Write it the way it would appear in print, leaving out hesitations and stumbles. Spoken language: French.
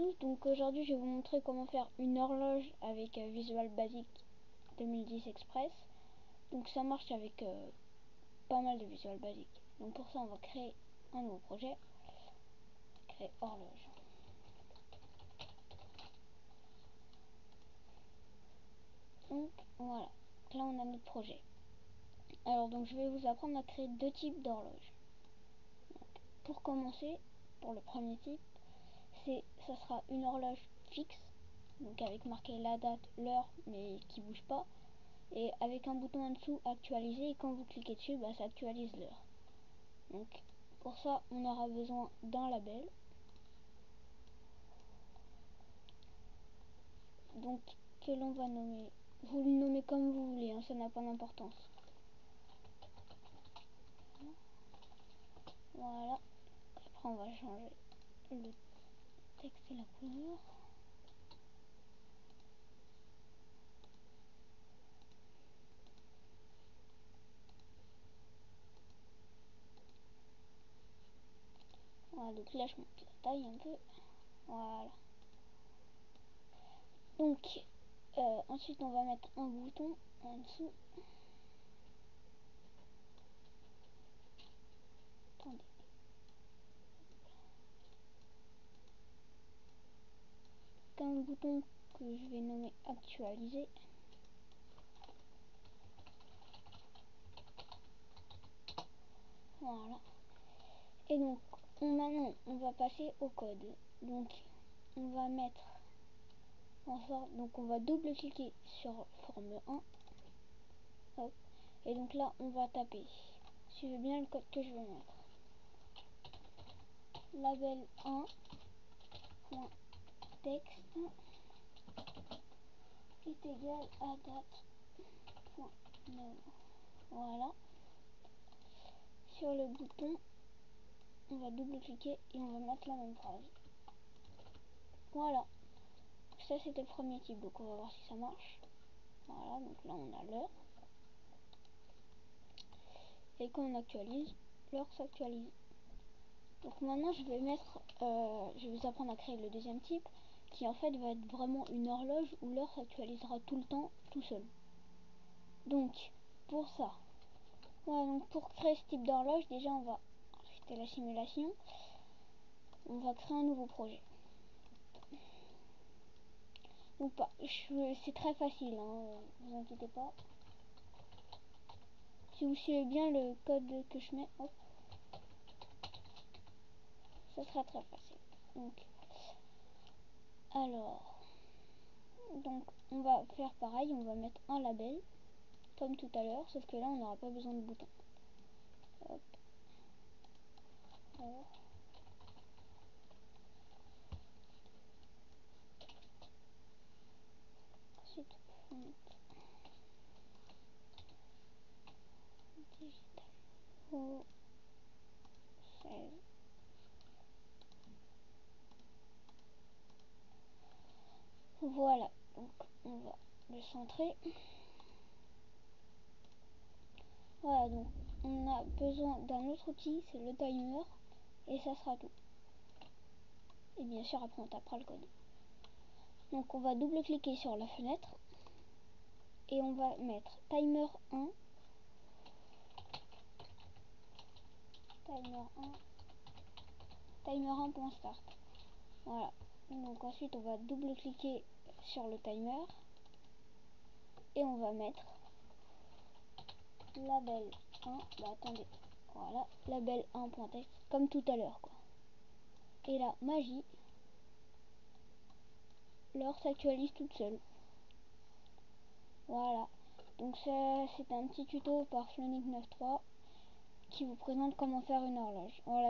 tous, donc aujourd'hui je vais vous montrer comment faire une horloge avec Visual Basic 2010 Express. Donc ça marche avec pas mal de Visual Basic. Donc pour ça on va créer un nouveau projet, créer horloge. Donc voilà, là on a notre projet. Alors donc je vais vous apprendre à créer deux types d'horloges. Pour commencer, pour le premier type, ça sera une horloge fixe, donc avec marqué la date, l'heure, mais qui bouge pas, et avec un bouton en dessous actualiser, et quand vous cliquez dessus, ça actualise l'heure. Donc pour ça on aura besoin d'un label, donc que l'on va nommer, vous le nommez comme vous voulez, ça n'a pas d'importance. Voilà, après on va changer le texte et la couleur. Voilà, donc là je monte la taille un peu. Voilà. Donc ensuite on va mettre un bouton en dessous. Attendez. Un bouton que je vais nommer actualiser. Voilà. Et donc maintenant on va passer au code. Donc on va mettre donc on va double cliquer sur forme 1. Hop. Et donc là on va taper. Suivez bien le code que je vais mettre. Label 1 texte est égal à date.num. Voilà. Sur le bouton on va double cliquer et on va mettre la même phrase. Voilà. Ça c'était le premier type, donc on va voir si ça marche. Voilà, donc là on a l'heure. Et quand on actualise, l'heure s'actualise. Donc maintenant je vais vous apprendre à créer le deuxième type, qui en fait va être vraiment une horloge où l'heure s'actualisera tout le temps, tout seul. Donc pour ça, voilà, donc pour créer ce type d'horloge, déjà on va arrêter la simulation. On va créer un nouveau projet. Donc c'est très facile, vous inquiétez pas. Si vous suivez bien le code que je mets, hop, ça sera très facile. Donc on va faire pareil, on va mettre un label comme tout à l'heure, sauf que là on n'aura pas besoin de bouton. Hop. Alors. Ensuite font digital au 16. Voilà, donc on va le centrer. Voilà, donc on a besoin d'un autre outil, c'est le timer, et ça sera tout. Et bien sûr après on tapera le code. Donc on va double cliquer sur la fenêtre et on va mettre timer 1, timer 1.start. Voilà, donc ensuite on va double cliquer sur le timer et on va mettre label 1, attendez, voilà, label 1.text comme tout à l'heure quoi. Et là, magie, l'heure s'actualise toute seule. Voilà, donc ça c'est un petit tuto par Flonic 93 qui vous présente comment faire une horloge. Voilà.